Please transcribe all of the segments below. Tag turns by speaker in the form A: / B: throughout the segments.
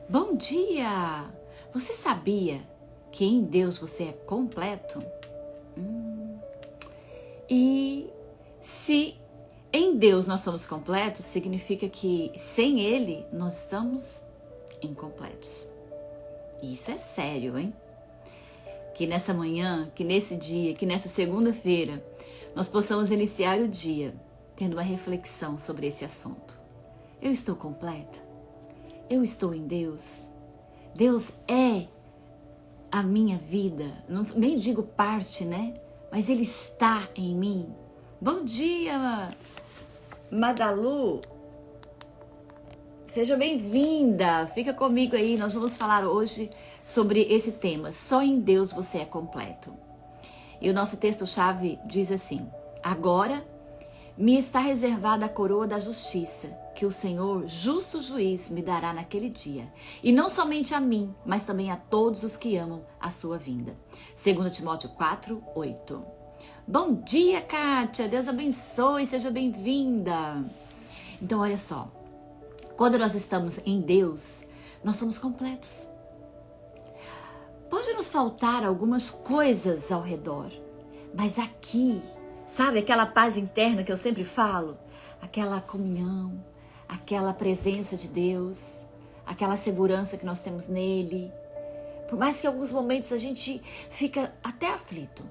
A: Bom dia! Você sabia que em Deus você é completo? E se em Deus nós somos completos, significa que sem Ele nós estamos incompletos. Isso é sério, hein? Que nessa manhã, que nesse dia, que nessa segunda-feira, nós possamos iniciar o dia tendo uma reflexão sobre esse assunto. Eu estou completa? Eu estou em Deus? Deus é a minha vida, nem digo parte, né? Mas Ele está em mim. Bom dia, Magalu! Seja bem-vinda! Fica comigo aí, nós vamos falar hoje sobre esse tema. Só em Deus você é completo. E o nosso texto-chave diz assim: agora me está reservada a coroa da justiça, que o Senhor, justo juiz, me dará naquele dia. E não somente a mim, mas também a todos os que amam a sua vinda. 2 Timóteo 4, 8. Bom dia, Kátia! Deus abençoe, seja bem-vinda! Então, olha só. Quando nós estamos em Deus, nós somos completos. Pode nos faltar algumas coisas ao redor, mas aqui, sabe aquela paz interna que eu sempre falo? Aquela comunhão, aquela presença de Deus, aquela segurança que nós temos nele. Por mais que em alguns momentos a gente fica até aflito,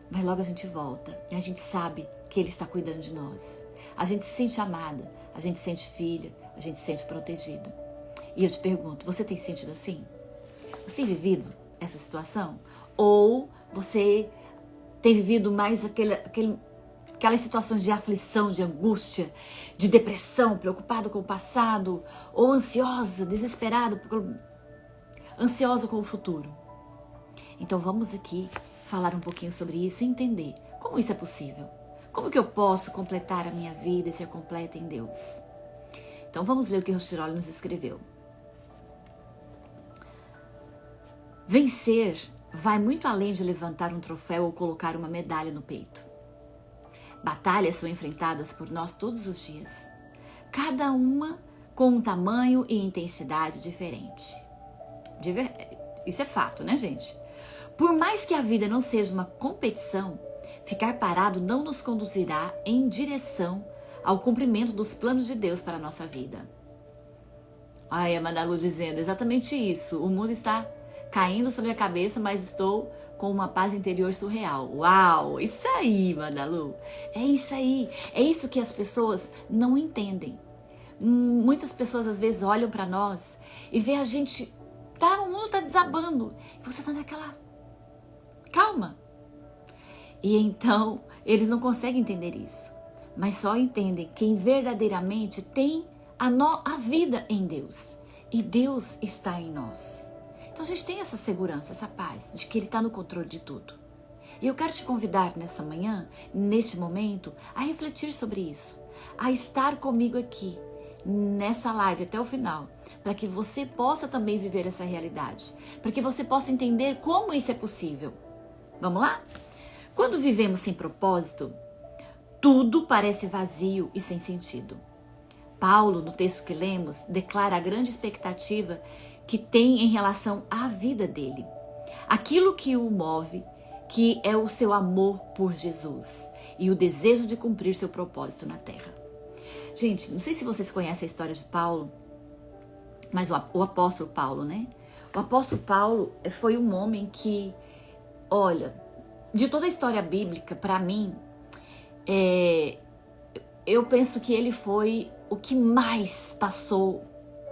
A: mas logo a gente volta e a gente sabe que Ele está cuidando de nós. A gente se sente amada, a gente se sente filha, a gente se sente protegida. E eu te pergunto, você tem sentido assim? Você tem vivido essa situação? Ou você tem vivido mais aquelas situações de aflição, de angústia, de depressão, preocupado com o passado, ou ansiosa, desesperado, ansiosa com o futuro? Então vamos aqui falar um pouquinho sobre isso e entender como isso é possível. Como que eu posso completar a minha vida e ser completa em Deus? Então vamos ler o que Rochiroli nos escreveu. Vencer vai muito além de levantar um troféu ou colocar uma medalha no peito. Batalhas são enfrentadas por nós todos os dias, cada uma com um tamanho e intensidade diferente. Isso é fato, né, gente? Por mais que a vida não seja uma competição, ficar parado não nos conduzirá em direção ao cumprimento dos planos de Deus para a nossa vida. Ai, a Madalu dizendo exatamente isso. O mundo está caindo sobre a cabeça, mas estou com uma paz interior surreal. Uau! Isso aí, Madalu. É isso aí. É isso que as pessoas não entendem. Muitas pessoas às vezes olham para nós e vê a gente, o mundo está desabando. E você está naquela calma. E então, eles não conseguem entender isso. Mas só entendem quem verdadeiramente tem a vida em Deus. E Deus está em nós. Então a gente tem essa segurança, essa paz, de que Ele está no controle de tudo. E eu quero te convidar nessa manhã, neste momento, a refletir sobre isso. A estar comigo aqui, nessa live até o final. Para que você possa também viver essa realidade. Para que você possa entender como isso é possível. Vamos lá? Quando vivemos sem propósito, tudo parece vazio e sem sentido. Paulo, no texto que lemos, declara a grande expectativa que tem em relação à vida dele. Aquilo que o move, que é o seu amor por Jesus e o desejo de cumprir seu propósito na terra. Gente, não sei se vocês conhecem a história de Paulo, mas o apóstolo Paulo, né? O apóstolo Paulo foi um homem que, olha, de toda a história bíblica, para mim, eu penso que ele foi o que mais passou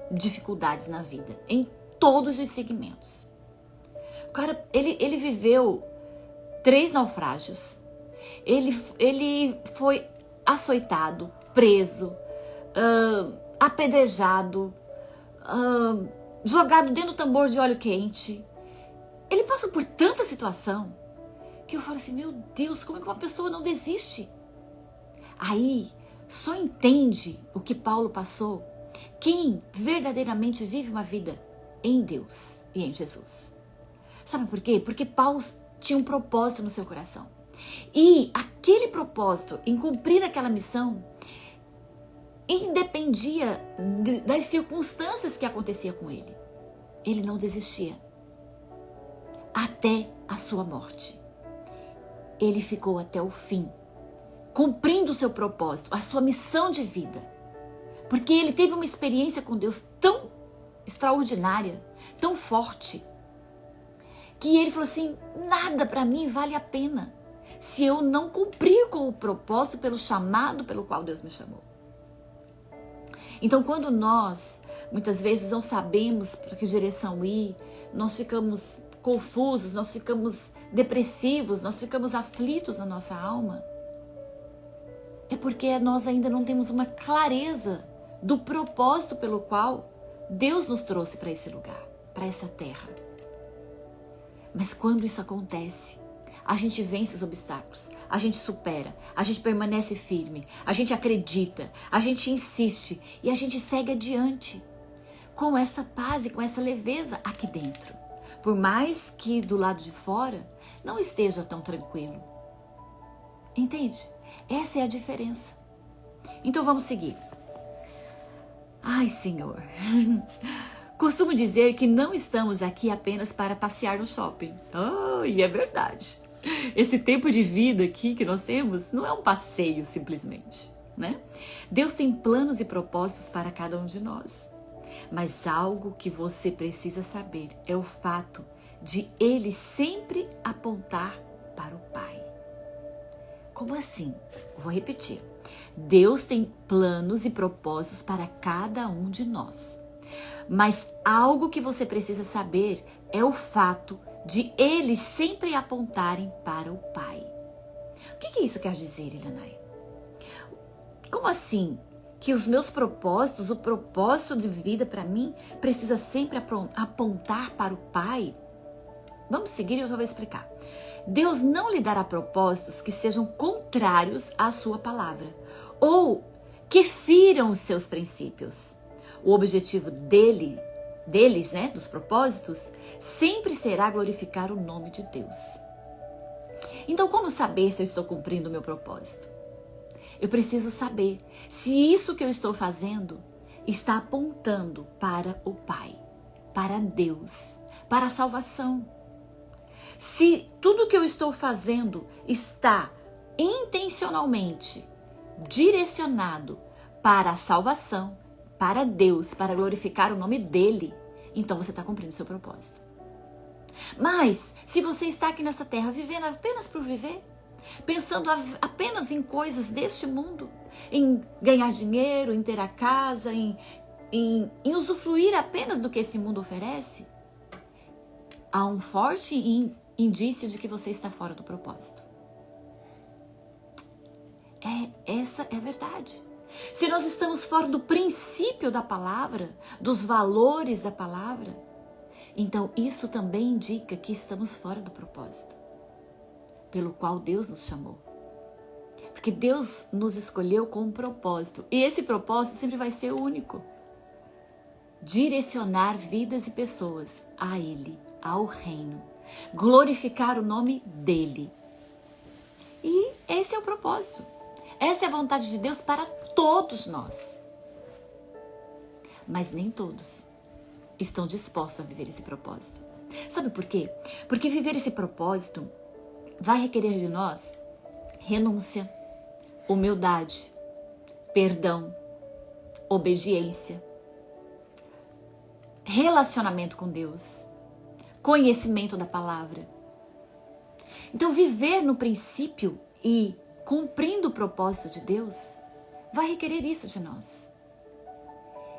A: dificuldades na vida, em todos os segmentos. O cara, ele viveu 3 naufrágios, ele foi açoitado, preso, apedrejado, jogado dentro do tambor de óleo quente. Ele passou por tanta situação que eu falo assim, meu Deus, como é que uma pessoa não desiste? Aí, só entende o que Paulo passou quem verdadeiramente vive uma vida em Deus e em Jesus. Sabe por quê? Porque Paulo tinha um propósito no seu coração. E aquele propósito em cumprir aquela missão independia das circunstâncias que acontecia com ele. ele não desistia. Até a sua morte. Ele ficou até o fim, cumprindo o seu propósito, a sua missão de vida. Porque ele teve uma experiência com Deus tão extraordinária, tão forte, que ele falou assim, nada para mim vale a pena se eu não cumprir com o propósito, pelo chamado pelo qual Deus me chamou. Então, quando nós, muitas vezes, não sabemos para que direção ir, nós ficamos confusos, nós ficamos depressivos, nós ficamos aflitos na nossa alma, é porque nós ainda não temos uma clareza do propósito pelo qual Deus nos trouxe para esse lugar, para essa terra. Mas quando isso acontece, a gente vence os obstáculos, a gente supera, a gente permanece firme, a gente acredita, a gente insiste e a gente segue adiante com essa paz e com essa leveza aqui dentro. Por mais que do lado de fora não esteja tão tranquilo. Entende? Essa é a diferença. Então vamos seguir. Ai, Senhor. Costumo dizer que não estamos aqui apenas para passear no shopping. Oh, e é verdade. Esse tempo de vida aqui que nós temos não é um passeio simplesmente, né? Deus tem planos e propósitos para cada um de nós. Mas algo que você precisa saber é o fato de Ele sempre apontar para o Pai. Como assim? Vou repetir. Deus tem planos e propósitos para cada um de nós. Mas algo que você precisa saber é o fato de eles sempre apontarem para o Pai. O que isso quer dizer, Ilanai? Como assim? Que os meus propósitos, o propósito de vida para mim, precisa sempre apontar para o Pai? Vamos seguir e eu já vou explicar. Deus não lhe dará propósitos que sejam contrários à sua palavra ou que firam os seus princípios. O objetivo deles, né, dos propósitos, sempre será glorificar o nome de Deus. Então, como saber se eu estou cumprindo o meu propósito? Eu preciso saber se isso que eu estou fazendo está apontando para o Pai, para Deus, para a salvação. Se tudo que eu estou fazendo está intencionalmente direcionado para a salvação, para Deus, para glorificar o nome dEle, então você está cumprindo o seu propósito. Mas, se você está aqui nessa terra vivendo apenas por viver, pensando apenas em coisas deste mundo, em ganhar dinheiro, em ter a casa, em usufruir apenas do que esse mundo oferece, há um forte indício de que você está fora do propósito. Essa é a verdade. Se nós estamos fora do princípio da palavra, dos valores da palavra, então isso também indica que estamos fora do propósito pelo qual Deus nos chamou. Porque Deus nos escolheu com um propósito. E esse propósito sempre vai ser único. Direcionar vidas e pessoas a Ele, ao reino. Glorificar o nome dEle. E esse é o propósito. Essa é a vontade de Deus para todos nós. Mas nem todos estão dispostos a viver esse propósito. Sabe por quê? Porque viver esse propósito vai requerer de nós renúncia, humildade, perdão, obediência, relacionamento com Deus, conhecimento da palavra. Então, viver no princípio e cumprindo o propósito de Deus vai requerer isso de nós.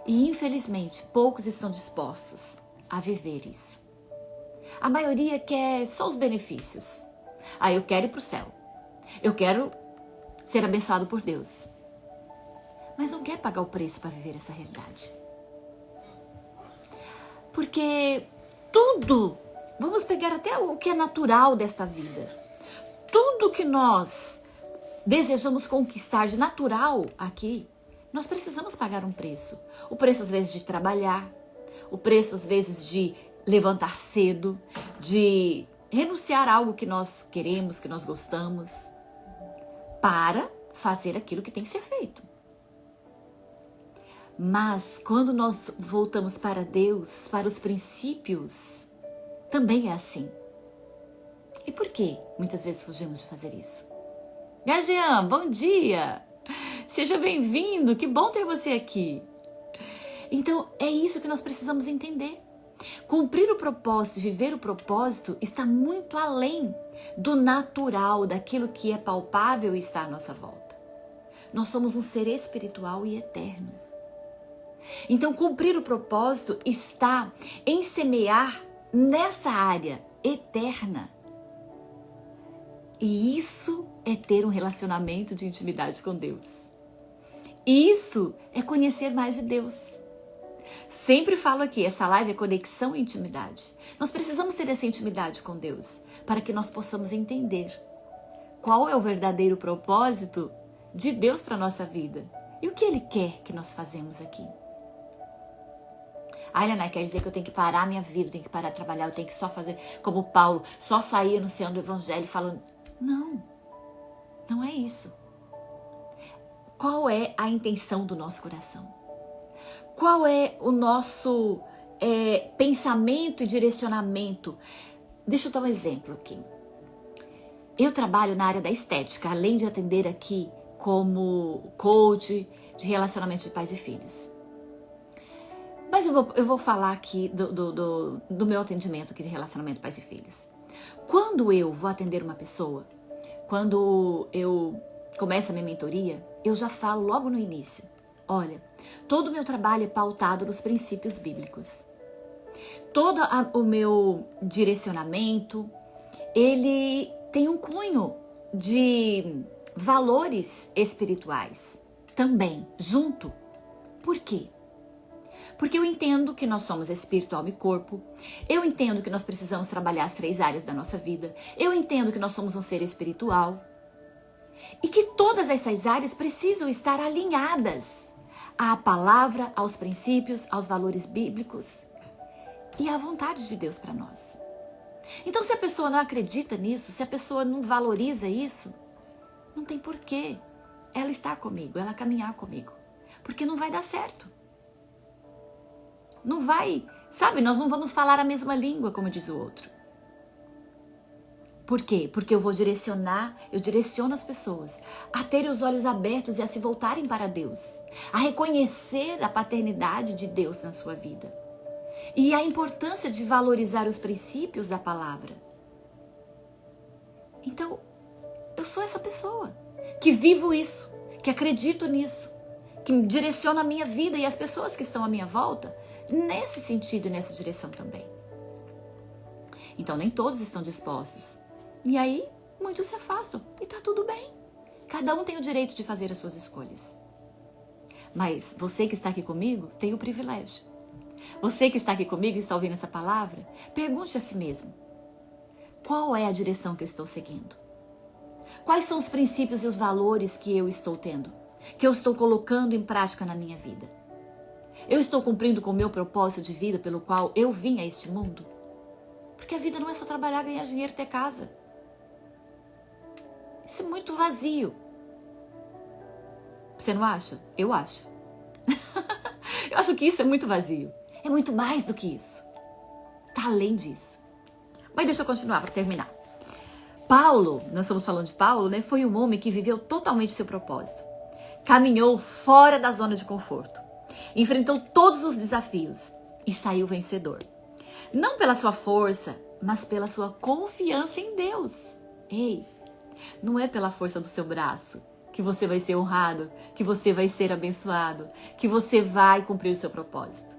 A: E, infelizmente, poucos estão dispostos a viver isso. A maioria quer só os benefícios. Eu quero ir para o céu. Eu quero ser abençoado por Deus. Mas não quer pagar o preço para viver essa realidade. Porque tudo, vamos pegar até o que é natural desta vida. Tudo que nós desejamos conquistar de natural aqui, nós precisamos pagar um preço. O preço, às vezes, de trabalhar. O preço, às vezes, de levantar cedo. De renunciar a algo que nós queremos, que nós gostamos. Para fazer aquilo que tem que ser feito. Mas quando nós voltamos para Deus, para os princípios, também é assim. E por que muitas vezes fugimos de fazer isso? Gajean, bom dia! Seja bem-vindo, que bom ter você aqui. Então, é isso que nós precisamos entender. Cumprir o propósito, viver o propósito está muito além do natural, daquilo que é palpável e está à nossa volta. Nós somos um ser espiritual e eterno. Então, cumprir o propósito está em semear nessa área eterna. E isso é ter um relacionamento de intimidade com Deus. Isso é conhecer mais de Deus. Sempre falo aqui, essa live é conexão e intimidade. Nós precisamos ter essa intimidade com Deus para que nós possamos entender qual é o verdadeiro propósito de Deus para a nossa vida e o que Ele quer que nós fazemos aqui. Helena, quer dizer que eu tenho que parar a minha vida, eu tenho que parar de trabalhar, eu tenho que só fazer como Paulo, só sair anunciando o evangelho falando. Não, não é isso. Qual é a intenção do nosso coração? Qual é o nosso pensamento e direcionamento? Deixa eu dar um exemplo aqui. Eu trabalho na área da estética, além de atender aqui como coach de relacionamento de pais e filhos. Mas eu vou falar aqui do meu atendimento aqui de relacionamento de pais e filhos. Quando eu vou atender uma pessoa, quando eu começo a minha mentoria, eu já falo logo no início. Olha, todo o meu trabalho é pautado nos princípios bíblicos. Todo o meu direcionamento, ele tem um cunho de valores espirituais também, junto. Por quê? Porque eu entendo que nós somos espírito, alma e corpo. Eu entendo que nós precisamos trabalhar as 3 áreas da nossa vida. Eu entendo que nós somos um ser espiritual. E que todas essas áreas precisam estar alinhadas à palavra, aos princípios, aos valores bíblicos e à vontade de Deus para nós. Então, se a pessoa não acredita nisso, se a pessoa não valoriza isso, não tem porquê ela estar comigo, ela caminhar comigo. Porque não vai dar certo. Não vai, sabe, nós não vamos falar a mesma língua, como diz o outro. Por quê? Porque eu direciono as pessoas a terem os olhos abertos e a se voltarem para Deus, a reconhecer a paternidade de Deus na sua vida e a importância de valorizar os princípios da palavra. Então, eu sou essa pessoa que vivo isso, que acredito nisso, que direciona a minha vida e as pessoas que estão à minha volta nesse sentido e nessa direção também. Então, nem todos estão dispostos. E aí, muitos se afastam. E tá tudo bem. Cada um tem o direito de fazer as suas escolhas. Mas você que está aqui comigo tem o privilégio. Você que está aqui comigo e está ouvindo essa palavra, pergunte a si mesmo. Qual é a direção que eu estou seguindo? Quais são os princípios e os valores que eu estou tendo? Que eu estou colocando em prática na minha vida? Eu estou cumprindo com o meu propósito de vida pelo qual eu vim a este mundo? Porque a vida não é só trabalhar, ganhar dinheiro e ter casa. Isso é muito vazio. Você não acha? Eu acho. Eu acho que isso é muito vazio. É muito mais do que isso. Está além disso. Mas deixa eu continuar para terminar. Paulo, nós estamos falando de Paulo, né? Foi um homem que viveu totalmente seu propósito. Caminhou fora da zona de conforto. Enfrentou todos os desafios e saiu vencedor. Não pela sua força, mas pela sua confiança em Deus. Ei, não é pela força do seu braço que você vai ser honrado, que você vai ser abençoado, que você vai cumprir o seu propósito.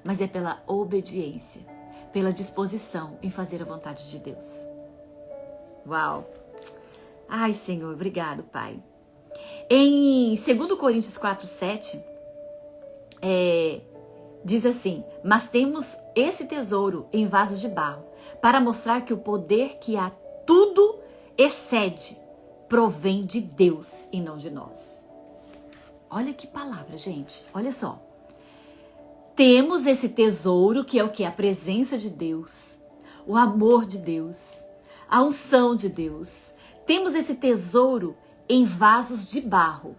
A: Mas é pela obediência, pela disposição em fazer a vontade de Deus. Uau! Ai, Senhor, obrigado, Pai. Em 2 Coríntios 4:7, diz assim: mas temos esse tesouro em vasos de barro, para mostrar que o poder que a tudo excede provém de Deus e não de nós. Olha que palavra, gente. Olha só. Temos esse tesouro que é o que? A presença de Deus, o amor de Deus, a unção de Deus. Temos esse tesouro em vasos de barro.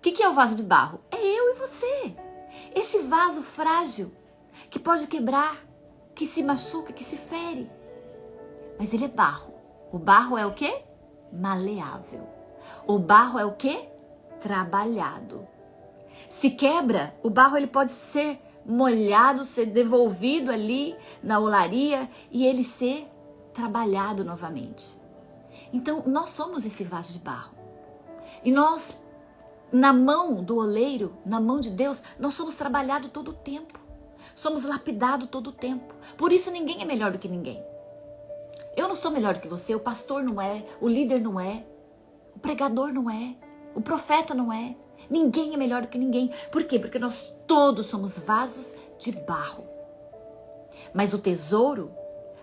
A: que é o vaso de barro? É eu e você. Esse vaso frágil, que pode quebrar, que se machuca, que se fere. Mas ele é barro. O barro é o quê? Maleável. O barro é o quê? Trabalhado. Se quebra, o barro ele pode ser molhado, ser devolvido ali na olaria e ele ser trabalhado novamente. Então, nós somos esse vaso de barro. E nós, na mão do oleiro, na mão de Deus, nós somos trabalhados todo o tempo. Somos lapidados todo o tempo. Por isso, ninguém é melhor do que ninguém. Eu não sou melhor do que você, o pastor não é, o líder não é, o pregador não é, o profeta não é. Ninguém é melhor do que ninguém. Por quê? Porque nós todos somos vasos de barro. Mas o tesouro,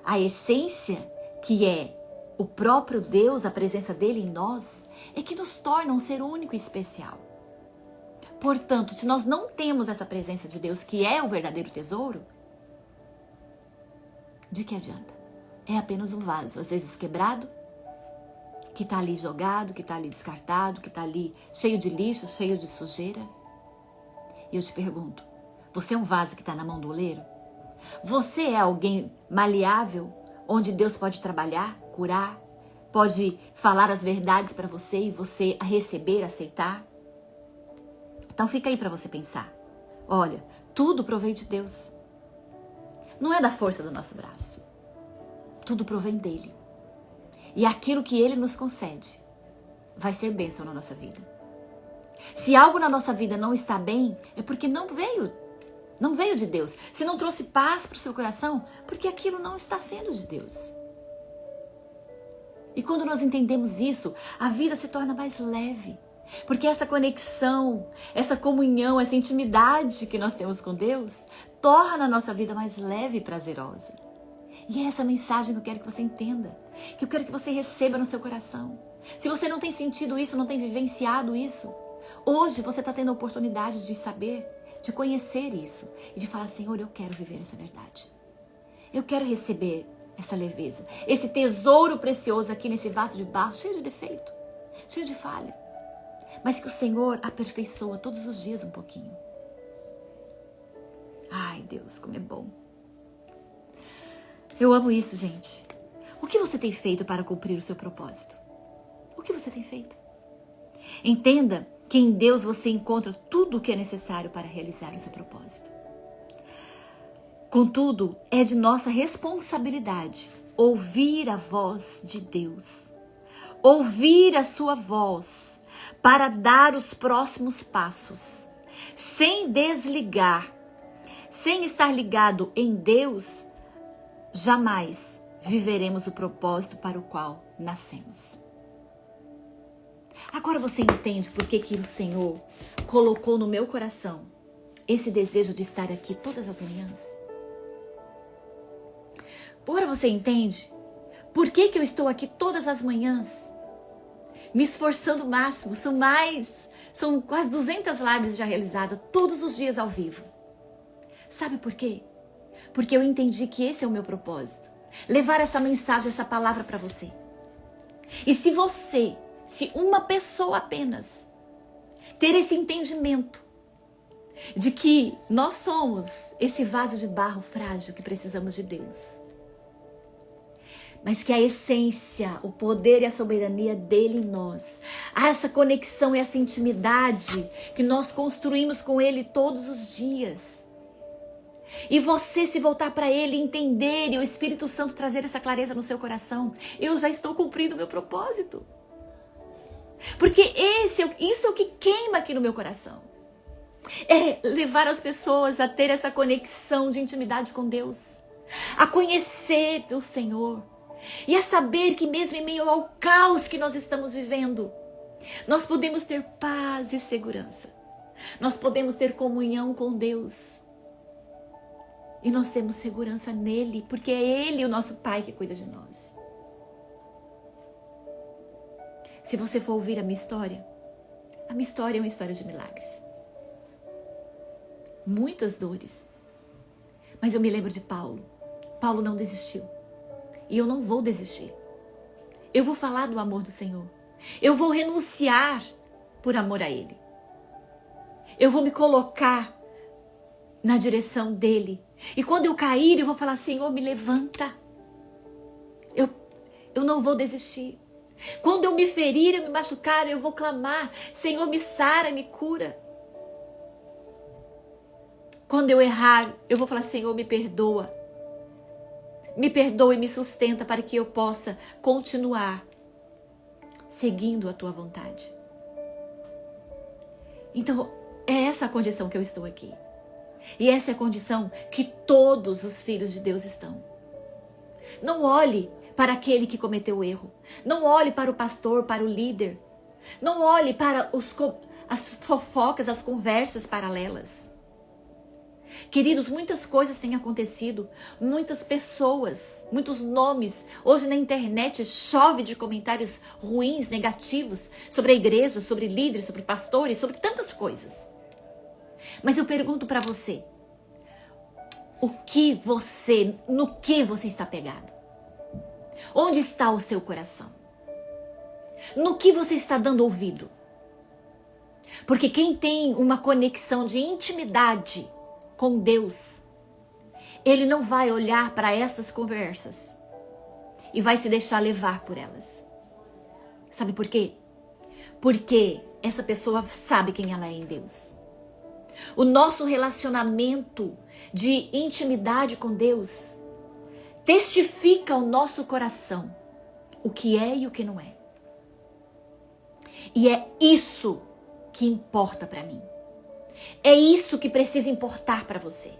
A: a essência, que é o próprio Deus, a presença dele em nós, é que nos torna um ser único e especial. Portanto, se nós não temos essa presença de Deus, que é o verdadeiro tesouro, de que adianta? É apenas um vaso, às vezes quebrado, que está ali jogado, que está ali descartado, que está ali cheio de lixo, cheio de sujeira. E eu te pergunto, você é um vaso que está na mão do oleiro? Você é alguém maleável, onde Deus pode trabalhar, curar, pode falar as verdades para você e você receber, aceitar? Então fica aí para você pensar. Olha, tudo provém de Deus. Não é da força do nosso braço. Tudo provém dele. E aquilo que ele nos concede vai ser bênção na nossa vida. Se algo na nossa vida não está bem, é porque não veio de Deus. Se não trouxe paz para o seu coração, porque aquilo não está sendo de Deus. E quando nós entendemos isso, a vida se torna mais leve. Porque essa conexão, essa comunhão, essa intimidade que nós temos com Deus, torna a nossa vida mais leve e prazerosa. E é essa mensagem que eu quero que você entenda, que eu quero que você receba no seu coração. Se você não tem sentido isso, não tem vivenciado isso, hoje você está tendo a oportunidade de saber, de conhecer isso e de falar, Senhor, eu quero viver essa verdade. Eu quero receber essa leveza, esse tesouro precioso aqui nesse vaso de barro, cheio de defeito, cheio de falha, mas que o Senhor aperfeiçoa todos os dias um pouquinho. Ai, Deus, como é bom. Eu amo isso, gente. O que você tem feito para cumprir o seu propósito? O que você tem feito? Entenda que em Deus você encontra tudo o que é necessário para realizar o seu propósito. Contudo, é de nossa responsabilidade ouvir a voz de Deus. Ouvir a sua voz para dar os próximos passos. Sem desligar, sem estar ligado em Deus, jamais viveremos o propósito para o qual nascemos. Agora você entende por que o Senhor colocou no meu coração esse desejo de estar aqui todas as manhãs? Agora você entende por que eu estou aqui todas as manhãs, me esforçando o máximo? São quase 200 lives já realizadas, todos os dias ao vivo. Sabe por quê? Porque eu entendi que esse é o meu propósito. Levar essa mensagem, essa palavra para você. E se uma pessoa apenas ter esse entendimento de que nós somos esse vaso de barro frágil que precisamos de Deus, mas que a essência, o poder e a soberania dele em nós, há essa conexão e essa intimidade que nós construímos com ele todos os dias. E você se voltar para ele, entender e o Espírito Santo trazer essa clareza no seu coração, eu já estou cumprindo o meu propósito. Porque isso é o que queima aqui no meu coração. É levar as pessoas a ter essa conexão de intimidade com Deus, a conhecer o Senhor e a saber que mesmo em meio ao caos que nós estamos vivendo, nós podemos ter paz e segurança. Nós podemos ter comunhão com Deus. E nós temos segurança nele, porque é ele o nosso Pai que cuida de nós. Se você for ouvir a minha história é uma história de milagres. Muitas dores. Mas eu me lembro de Paulo. Paulo não desistiu. E eu não vou desistir. Eu vou falar do amor do Senhor. Eu vou renunciar por amor a ele. eu vou me colocar na direção dele. E quando eu cair, eu vou falar: Senhor, me levanta. Eu não vou desistir. Quando eu me ferir, eu me machucar, eu vou clamar: Senhor, me sara, me cura. Quando eu errar, eu vou falar: Senhor, me perdoa. Me perdoa e me sustenta para que eu possa continuar seguindo a tua vontade. Então, é essa a condição que eu estou aqui. E essa é a condição que todos os filhos de Deus estão. Não olhe para aquele que cometeu o erro. Não olhe para o pastor, para o líder. Não olhe para as fofocas, as conversas paralelas. Queridos, muitas coisas têm acontecido, muitas pessoas, muitos nomes. Hoje na internet chove de comentários ruins, negativos sobre a igreja, sobre líderes, sobre pastores, sobre tantas coisas. Mas eu pergunto para você, no que você está pegado? Onde está o seu coração? No que você está dando ouvido? Porque quem tem uma conexão de intimidade com Deus, ele não vai olhar para essas conversas e vai se deixar levar por elas. Sabe por quê? Porque essa pessoa sabe quem ela é em Deus. O nosso relacionamento de intimidade com Deus testifica ao nosso coração o que é e o que não é. E é isso que importa para mim. É isso que precisa importar para você.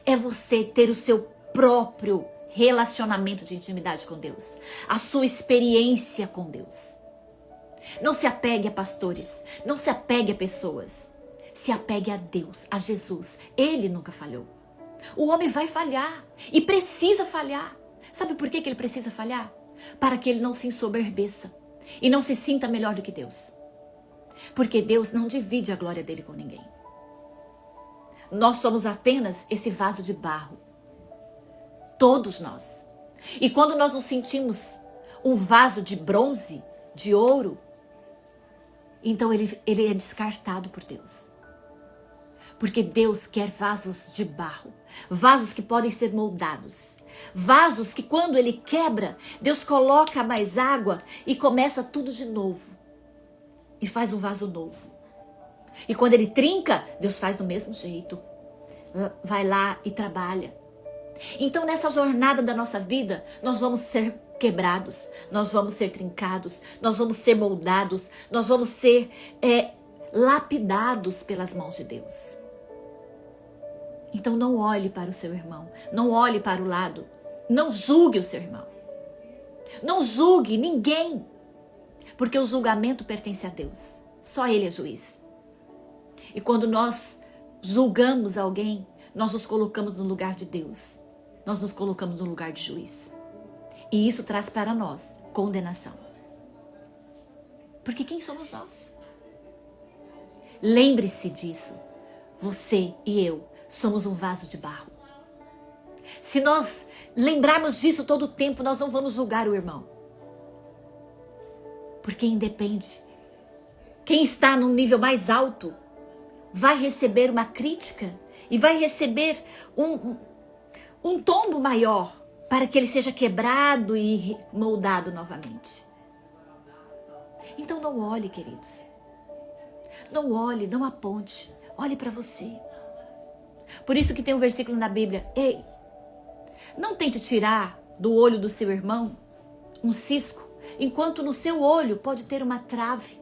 A: É você ter o seu próprio relacionamento de intimidade com Deus. A sua experiência com Deus. Não se apegue a pastores. Não se apegue a pessoas. Se apegue a Deus, a Jesus. Ele nunca falhou. O homem vai falhar e precisa falhar. Sabe por que ele precisa falhar? Para que ele não se ensoberbeça e não se sinta melhor do que Deus. Porque Deus não divide a glória dele com ninguém. Nós somos apenas esse vaso de barro. Todos nós. E quando nós nos sentimos um vaso de bronze, de ouro, então ele é descartado por Deus. Porque Deus quer vasos de barro. Vasos que podem ser moldados. Vasos que quando ele quebra, Deus coloca mais água e começa tudo de novo. E faz um vaso novo. E quando ele trinca, Deus faz do mesmo jeito. Vai lá e trabalha. Então nessa jornada da nossa vida, nós vamos ser quebrados. Nós vamos ser trincados. Nós vamos ser moldados. Nós vamos ser lapidados pelas mãos de Deus. Então não olhe para o seu irmão. Não olhe para o lado. Não julgue o seu irmão. Não julgue ninguém. Porque o julgamento pertence a Deus. Só Ele é juiz. E quando nós julgamos alguém, nós nos colocamos no lugar de Deus. Nós nos colocamos no lugar de juiz. E isso traz para nós condenação. Porque quem somos nós? Lembre-se disso. Você e eu somos um vaso de barro. Se nós lembrarmos disso todo o tempo, nós não vamos julgar o irmão. Porque independe. Quem está num nível mais alto vai receber uma crítica e vai receber um tombo maior para que ele seja quebrado e moldado novamente. Então não olhe, queridos. Não olhe, não aponte. Olhe para você. Por isso que tem um versículo na Bíblia. Ei, não tente tirar do olho do seu irmão um cisco, enquanto no seu olho pode ter uma trave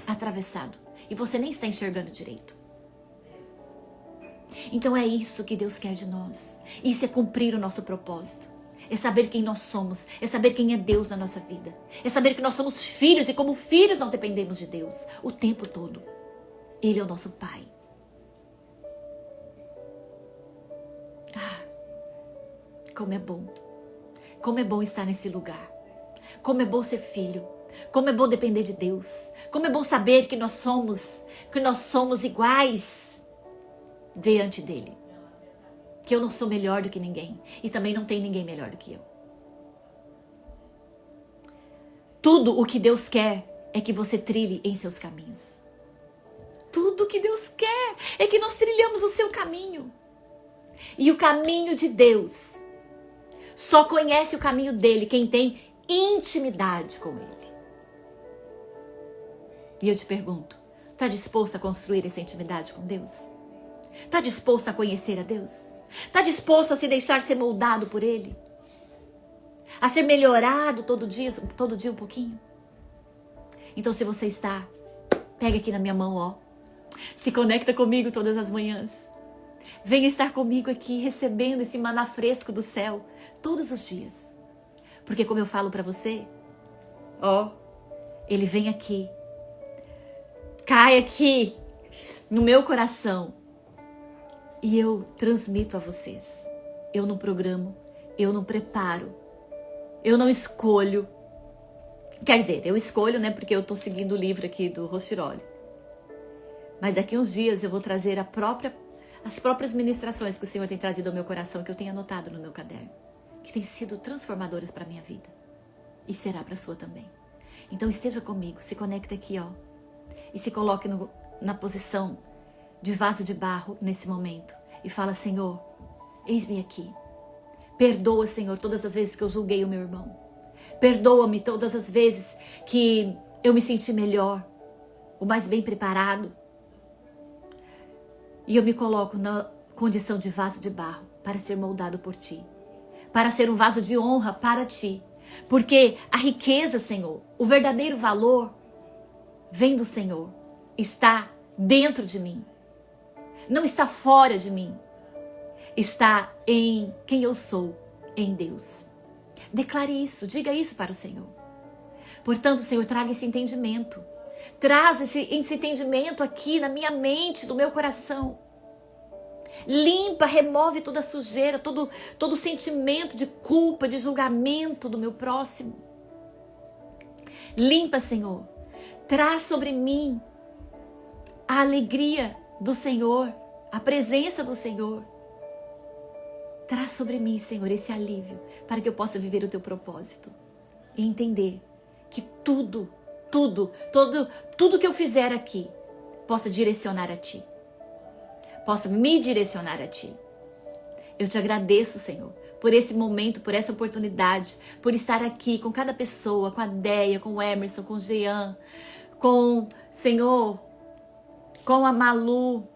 A: atravessado e você nem está enxergando direito. Então é isso que Deus quer de nós. Isso é cumprir o nosso propósito. É saber quem nós somos. É saber quem é Deus na nossa vida. É saber que nós somos filhos e como filhos nós dependemos de Deus o tempo todo. Ele é o nosso Pai. Como é bom. Como é bom estar nesse lugar. Como é bom ser filho. Como é bom depender de Deus. Como é bom saber que nós somos iguais diante dele. Que eu não sou melhor do que ninguém. E também não tem ninguém melhor do que eu. Tudo o que Deus quer é que você trilhe em seus caminhos. Tudo. Tudo que Deus quer é que nós trilhamos o seu caminho. E o caminho de Deus, só conhece o caminho dele quem tem intimidade com ele. E eu te pergunto, está disposto a construir essa intimidade com Deus? Está disposto a conhecer a Deus? Está disposto a se deixar ser moldado por ele? A ser melhorado todo dia um pouquinho? Então, se você está, pega aqui na minha mão, ó. Se conecta comigo todas as manhãs. Venha estar comigo aqui, recebendo esse maná fresco do céu, todos os dias. Porque como eu falo para você, ó, ele vem aqui, cai aqui no meu coração e eu transmito a vocês. Eu não programo, eu não preparo, eu não escolho. Quer dizer, eu escolho, né, porque eu tô seguindo o livro aqui do Rochiroli. Mas daqui uns dias eu vou trazer as próprias ministrações que o Senhor tem trazido ao meu coração, que eu tenho anotado no meu caderno, que têm sido transformadoras para a minha vida. E será para a sua também. Então esteja comigo, se conecta aqui, ó. E se coloque na posição de vaso de barro nesse momento. E fala, Senhor, eis-me aqui. Perdoa, Senhor, todas as vezes que eu julguei o meu irmão. Perdoa-me todas as vezes que eu me senti melhor, o mais bem preparado. E eu me coloco na condição de vaso de barro para ser moldado por Ti. Para ser um vaso de honra para Ti. Porque a riqueza, Senhor, o verdadeiro valor vem do Senhor. Está dentro de mim. Não está fora de mim. Está em quem eu sou, em Deus. Declare isso, diga isso para o Senhor. Portanto, Senhor, traga esse entendimento. Traz esse entendimento aqui na minha mente, no meu coração. Limpa, remove toda a sujeira, todo sentimento de culpa, de julgamento do meu próximo. Limpa, Senhor. Traz sobre mim a alegria do Senhor, a presença do Senhor. Traz sobre mim, Senhor, esse alívio para que eu possa viver o Teu propósito e entender que tudo que eu fizer aqui possa direcionar a Ti. Possa me direcionar a Ti. Eu te agradeço, Senhor, por esse momento, por essa oportunidade, por estar aqui com cada pessoa, com a Deia, com o Emerson, com o Jean, com, Senhor, com a Madalu,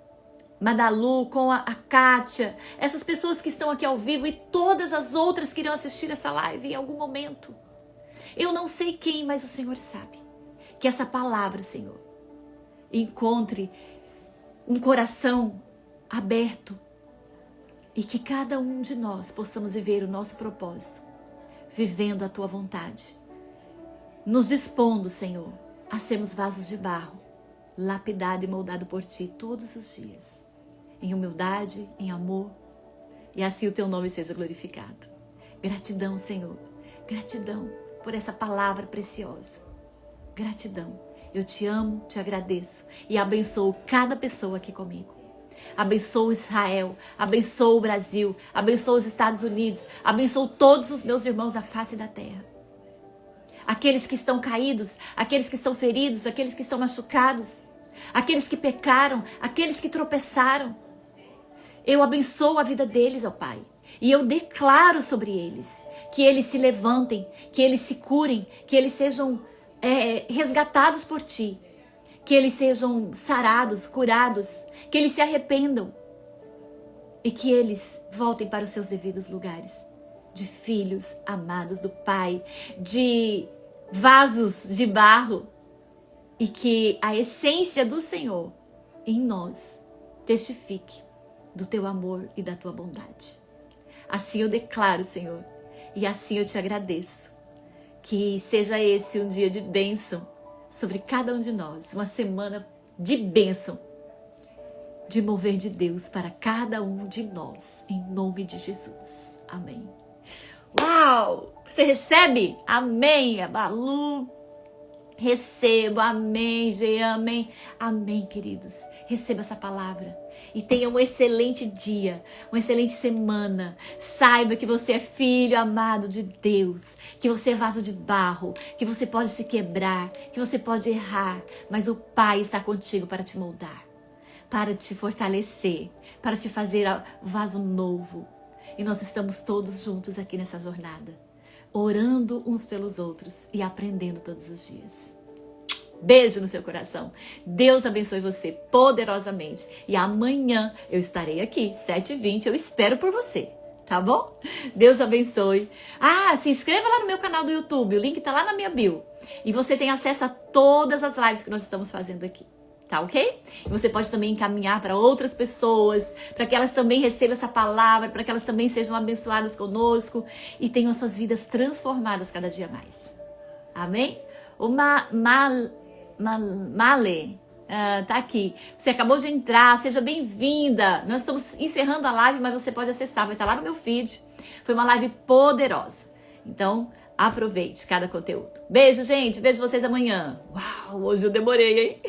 A: com a Kátia, essas pessoas que estão aqui ao vivo e todas as outras que irão assistir essa live em algum momento. Eu não sei quem, mas o Senhor sabe. Que essa palavra, Senhor, encontre um coração aberto e que cada um de nós possamos viver o nosso propósito, vivendo a Tua vontade, nos dispondo, Senhor, a sermos vasos de barro, lapidado e moldado por Ti todos os dias, em humildade, em amor, e assim o Teu nome seja glorificado. Gratidão, Senhor, gratidão por essa palavra preciosa. Gratidão. Eu te amo, te agradeço e abençoo cada pessoa aqui comigo. Abençoo Israel, abençoo o Brasil, abençoo os Estados Unidos, abençoo todos os meus irmãos da face da terra. Aqueles que estão caídos, aqueles que estão feridos, aqueles que estão machucados, aqueles que pecaram, aqueles que tropeçaram. Eu abençoo a vida deles, ó Pai, e eu declaro sobre eles que eles se levantem, que eles se curem, que eles sejam resgatados por Ti, que eles sejam sarados, curados, que eles se arrependam e que eles voltem para os seus devidos lugares de filhos amados do Pai, de vasos de barro, e que a essência do Senhor em nós testifique do Teu amor e da Tua bondade. Assim eu declaro, Senhor, e assim eu te agradeço. Que seja esse um dia de bênção sobre cada um de nós, uma semana de bênção, de mover de Deus para cada um de nós, em nome de Jesus. Amém. Uau! Você recebe? Amém, Abalu. Recebo, amém, Jean, amém. Amém, queridos. Receba essa palavra. E tenha um excelente dia, uma excelente semana. Saiba que você é filho amado de Deus, que você é vaso de barro, que você pode se quebrar, que você pode errar, mas o Pai está contigo para te moldar. para te fortalecer, para te fazer vaso novo. E nós estamos todos juntos aqui nessa jornada, orando uns pelos outros e aprendendo todos os dias. Beijo no seu coração. Deus abençoe você poderosamente. E amanhã eu estarei aqui, 7h20. Eu espero por você, tá bom? Deus abençoe. Se inscreva lá no meu canal do YouTube. O link tá lá na minha bio. E você tem acesso a todas as lives que nós estamos fazendo aqui. Tá ok? E você pode também encaminhar para outras pessoas, para que elas também recebam essa palavra, para que elas também sejam abençoadas conosco e tenham as suas vidas transformadas cada dia mais. Amém? O Male tá aqui. Você acabou de entrar, seja bem-vinda. Nós estamos encerrando a live, mas você pode acessar, vai estar lá no meu feed. Foi uma live poderosa. Então, aproveite cada conteúdo. Beijo, gente. Vejo vocês amanhã. Uau, hoje eu demorei, hein?